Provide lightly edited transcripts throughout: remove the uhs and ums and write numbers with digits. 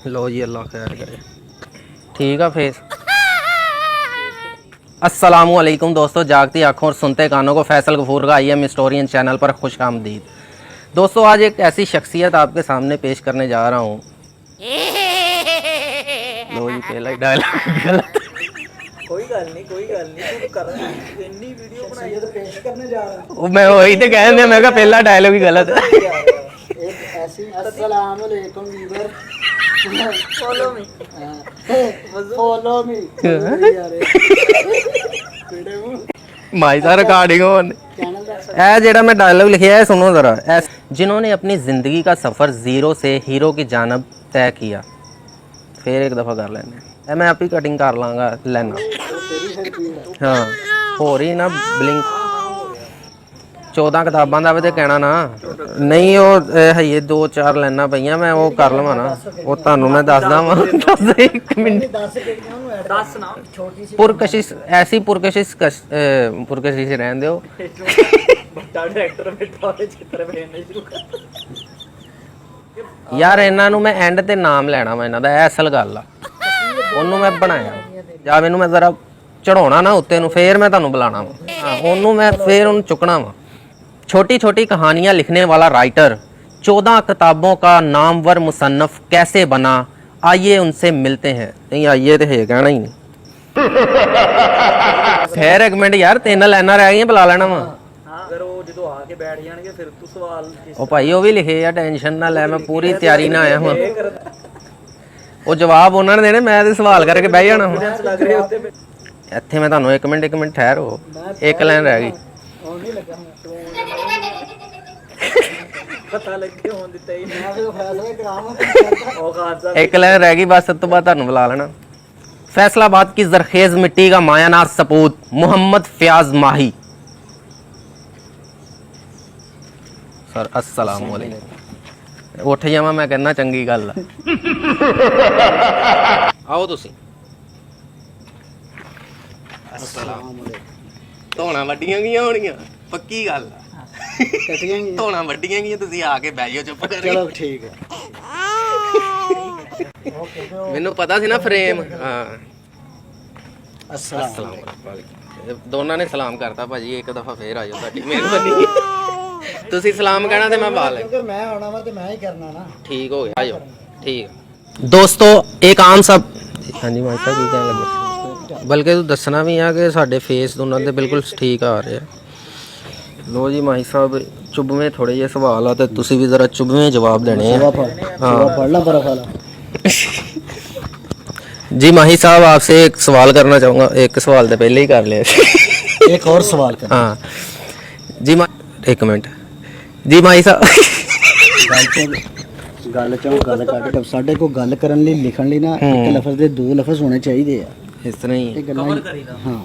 लो जी अल्लाह खैर करे। ठीक है फेस। अस्सलामुअलैकुम दोस्तों, जागती आंखों और सुनते कानों को फैसल गफूर का IM हिस्टोरियन चैनल पर खुश आमदीद। दोस्तों आज एक ऐसी शख्सियत आपके सामने पेश करने जा रहा हूँ। लो जी पहला ही डायलॉग गलत। कोई गल नहीं तू कर इन्नी वीडियो बनाई है तो पेश करने जा रहा हूं। मैं वही तो कह रहा, मैं कहा पहला डायलॉग ही गलत है। एक ऐसी अस्सलाम वालेकुम वीवर फॉलो मी माई सा रिकॉर्डिंग होने ए जेड़ा मैं डायलॉग लिखा है सुनो जरा। जिन्होंने अपनी जिंदगी का सफर जीरो से हीरो की जानब तय किया। फिर एक दफा कर लेने मैं आप ही कटिंग कर लांगा लेना। हाँ हो रही ना ब्लिंक 14 किताबां ਦਾ ਵੀ ਤੇ ਕਹਿਣਾ ਨਾ ਨਹੀਂ ਉਹ ਹੈ 2-4 ਲਾਈਨਾਂ ਪਈਆਂ ਮੈਂ ਉਹ ਕਰ ਲਵਾਂ ਨਾ ਉਹ ਤੁਹਾਨੂੰ ਮੈਂ ਦੱਸਦਾ ਵਾਂ। 1 ਮਿੰਟ 10 ਨਾ ਛੋਟੀ ਸੀ ਪੁਰਕਸ਼ਿਸ਼ ਐਸੀ ਪੁਰਕਸ਼ਿਸ਼ ਰਹਿਣ ਦਿਓ। ਵੱਡਾ ਡਾਇਰੈਕਟਰ ਬੈਠਾ ਹੋਵੇ ਚਿੱਤਰ ਵੇਖਣੇ ਸ਼ੁਰੂ ਕਰ ਯਾਰ ਇਹਨਾਂ ਨੂੰ ਮੈਂ ਐਂਡ ਤੇ ਨਾਮ ਲੈਣਾ ਵਾ ਇਹਨਾਂ ਦਾ ਇਹ ਅਸਲ ਗੱਲ ਆ। ਉਹਨੂੰ ਮੈਂ ਬਣਾਇਆ ਜਾਂ ਮੈਨੂੰ ਮੈਂ ਜ਼ਰਾ ਚੜਾਉਣਾ ਨਾ ਉੱਤੇ ਨੂੰ ਫੇਰ ਮੈਂ ਤੁਹਾਨੂੰ ਬੁਲਾਣਾ ਵਾ। ਹਾਂ ਉਹਨੂੰ ਮੈਂ ਫੇਰ ਉਹਨੂੰ ਚੁੱਕਣਾ ਵਾ। छोटी छोटी कहानियां लिखने वाला राइटर 14 किताबों का नामवर मुसन्नफ कैसे बना, आइए उनसे मिलते हैं। नहीं आइए तो है कहना ही नहीं। खैर एक मिनट यार 3 लाइना रह गई बुला लेना वा। ਅਗਰ ਉਹ ਜਦੋਂ ਆ ਕੇ ਬੈਠ ਜਾਣਗੇ ਫਿਰ ਤੂੰ ਸਵਾਲ ਉਹ ਭਾਈ ਉਹ ਵੀ ਲਿਖੇ ਆ ਟੈਨਸ਼ਨ ਨਾ ਲੈ ਮੈਂ ਪੂਰੀ ਤਿਆਰੀ ਨਾਲ ਆਇਆ ਹਾਂ। ਉਹ ਜਵਾਬ ਉਹਨਾਂ ਨੇ ਦੇਣੇ ਮੈਂ ਤੇ ਸਵਾਲ ਕਰਕੇ ਬਹਿ ਜਾਣਾ ਹੁਣ। ਲੱਗ ਰਿਹਾ ਉੱਤੇ ਇੱਥੇ ਮੈਂ ਤੁਹਾਨੂੰ 1 ਮਿੰਟ ਠਹਿਰੋ। ਇੱਕ ਲਾਈਨ ਰਹਿ ਗਈ। ਉਹ ਨਹੀਂ ਲੱਗਾ ਪਤਾ ਲੱਗੇ ਹੋਣ ਦਿੱਤਾ ਹੀ ਮੈਂ ਫਿਰ ਫੈਸਲਾ ਕਰਾਵਾਂ ਉਹ ਖਾਲਸਾ एक लाइन रह गई बस सब तो बाद ਤੁਹਾਨੂੰ बुला लेना। फैसलाबाद की जरखेज मिट्टी का मायानाज सपूत मोहम्मद फयाज माही। सर अस्सलाम वालेकुम। ਉੱਠ ਜਾਵਾਂ ਮੈਂ ਕਹਿੰਦਾ ਚੰਗੀ ਗੱਲ ਆ। ਆਓ ਤੁਸੀਂ। अस्सलाम वालेकुम। ਧੋਣਾ ਵੱਡੀਆਂ ਗਈਆਂ ਹੋਣੀਆਂ ਪੱਕੀ ਗੱਲ ਆ। ਕੱਟੀਆਂ ਗਈਆਂ ਧੋਣਾ ਵੱਡੀਆਂ ਗਈਆਂ ਤੁਸੀਂ ਆ ਕੇ ਬਹਿ ਜਾਓ ਚੁੱਪ ਕਰਕੇ। ਚਲੋ ਠੀਕ ਹੈ ਮੈਨੂੰ ਪਤਾ ਸੀ ਨਾ ਫਰੇਮ। ਹਾਂ अस्सलाम ਦੋਨਾਂ ਨੇ ਸਲਾਮ ਕਰਤਾ ਭਾਜੀ। ਇੱਕ ਦਫਾ ਫੇਰ ਆ ਜਾਓ ਤੁਹਾਡੀ ਮਿਹਰਬਾਨੀ। ਤੁਸੀਂ ਸਲਾਮ ਕਹਿਣਾ ਤੇ ਮੈਂ ਬਾਲ ਕਿਉਂਕਿ ਮੈਂ ਆਉਣਾ ਵਾ ਤੇ ਮੈਂ ਹੀ ਕਰਨਾ ਨਾ। ਠੀਕ ਹੋ ਗਿਆ ਆ ਜਾਓ। ਠੀਕ ਦੋਸਤੋ ਇੱਕ ਆਮ ਸਭ ਹਾਂਜੀ ਮਾਈ ਸਾਹਿਬ ਕੀ ਕਹਿਣ ਲੱਗੇ। ਬਲਕਿ ਤੂੰ ਦੱਸਣਾ ਵੀ ਆ ਕਿ ਸਾਡੇ ਫੇਸ ਦੋਨਾਂ ਦੇ ਬਿਲਕੁਲ ਠੀਕ ਆ ਰਹੇ ਆ। ਲੋ ਜੀ ਮਾਈ ਸਾਹਿਬ ਚੁੱਭਵੇਂ ਥੋੜੇ ਜਿਹੇ ਸਵਾਲ ਆ ਤੇ ਤੁਸੀਂ ਵੀ ਜ਼ਰਾ ਚੁੱਭਵੇਂ ਜਵਾਬ ਦੇਣੇ ਆ। हाँ पढ़ना बर्फ वाला जी माही साहब आपसे एक सवाल करना चाहूँगा। एक सवाल तो पहले ही कर लिया। एक और सवाल कर। हाँ जी एक मिनट जी माही साहब ਗੱਲ ਚੋਂ ਗੱਲ ਕੱਢ ਕੇ ਸਾਡੇ ਕੋਲ ਗੱਲ ਕਰਨ ਲਈ ਲਿਖਣ ਲਈ ਨਾ ਇੱਕ ਲਫ਼ਜ਼ ਦੇ 2 ਲਫ਼ਜ਼ ਹੋਣੇ ਚਾਹੀਦੇ ਆ। ਇਸ ਤਰ੍ਹਾਂ ਹੀ ਕਵਰ ਕਰੀਦਾ। ਹਾਂ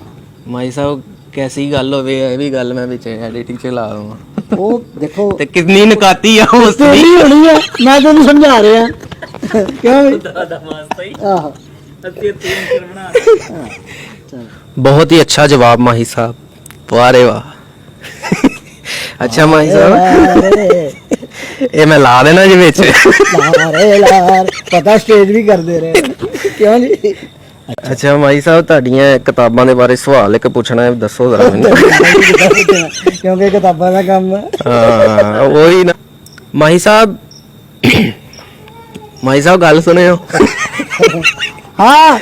ਮਾਈ ਸਾਹਿਬ ਕੈਸੀ ਗੱਲ ਹੋਵੇ ਇਹ ਵੀ ਗੱਲ ਮੈਂ ਵਿੱਚ ਐਡੀਟਿੰਗ ਚ ਲਾ ਦਵਾਂ। ਉਹ ਦੇਖੋ ਤੇ ਕਿੰਨੀ ਨਕਾਤੀ ਆ ਉਸ ਤੇਰੀ ਹੋਣੀ ਆ ਮੈਂ ਤੈਨੂੰ ਸਮਝਾ ਰਿਹਾ ਕਿਉਂ ਵੀ ਦਾਦਾ ਮਾਸਤਾ ਹੀ ਆਹ ਅੱਤੇ ਤੂੰ ਬਣਾ ਚਲ बहुत ही अच्छा जवाब माही साहब। वाह रे वाह। अच्छा माही साहब ਇਹ ਮੈਂ ਲਾ ਦੇਣਾ ਜੀ ਵਿੱਚ। ਲਾਰ ਪਤਾ ਸਟੇਜ ਵੀ ਕਰਦੇ ਰਹੇ ਕਿਉਂ ਜੀ। ਅੱਛਾ ਮਾਈ ਸਾਹਿਬ ਤੁਹਾਡੀਆਂ ਕਿਤਾਬਾਂ ਦੇ ਬਾਰੇ ਸਵਾਲ ਇੱਕ ਪੁੱਛਣਾ ਹੈ ਦੱਸੋ ਜ਼ਰਾ ਮੈਨੂੰ। ਕਿਉਂਕਿ ਕਿਤਾਬਾਂ ਦਾ ਕੰਮ ਹਾਂ ਉਹੀ ਨਾ ਮਾਈ ਸਾਹਿਬ ਗੱਲ ਸੁਣਿਓ। ਹਾਂ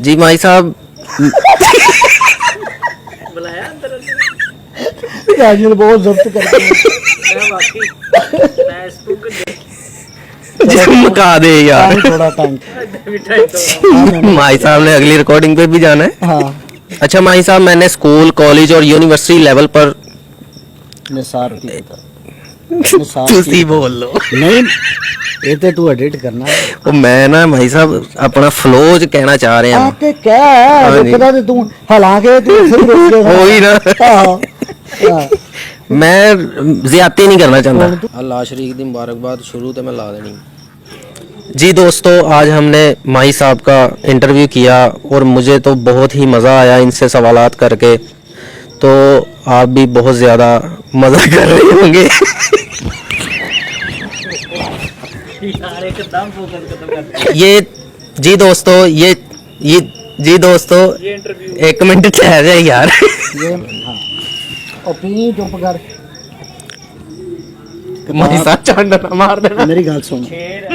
जी माई साहब बुलाया अंदर काजल बहुत जब्त करते हैं मैं वाकई मैं इसको मुका दे यार थोड़ा टाइम माई साहब ने अगली रिकॉर्डिंग पे भी जाना है। हाँ अच्छा माई साहब मैंने स्कूल कॉलेज और यूनिवर्सिटी लेवल पर निसार की ਤੁਸੀਂ बोल लो नहीं ਇਹ ਤੇ ਤੂੰ ਐਡਿਟ ਕਰਨਾ ਉਹ ਮੈਂ ਨਾ ਭਾਈ ਸਾਹਿਬ ਆਪਣਾ ਫਲੋ ਚ ਕਹਿਣਾ ਚਾਹ ਰਿਹਾ ਆ ਕੇ ਕਹਿ ਰੁਕਦਾ ਤੇ ਤੂੰ ਹਾਲਾਂਕਿ ਤੂੰ ਸਿਰ ਰੁਕ ਗਿਆ ਉਹੀ ਨਾ ਹਾਂ ਮੈਂ ਜ਼ਿਆਦਤੀ ਨਹੀਂ करना चाहता। अल्लाह शरीक दी मुबारकबाद शुरू तो मैं ला देनी। जी दोस्तों आज हमने माही साहब का इंटरव्यू किया और मुझे तो बहुत ही मज़ा आया इनसे सवालात करके। तो आप भी बहुत ज़्यादा मज़ा कर रहे होंगे। यार एकदम फोकस खत्म कर ये जी दोस्तों ये जी दोस्तों ये इंटरव्यू एक मिनट ठहर जाए यार ये हाँ और पी चुप कर माई साहब चांडा ना मार देना मेरी गल सुन शेर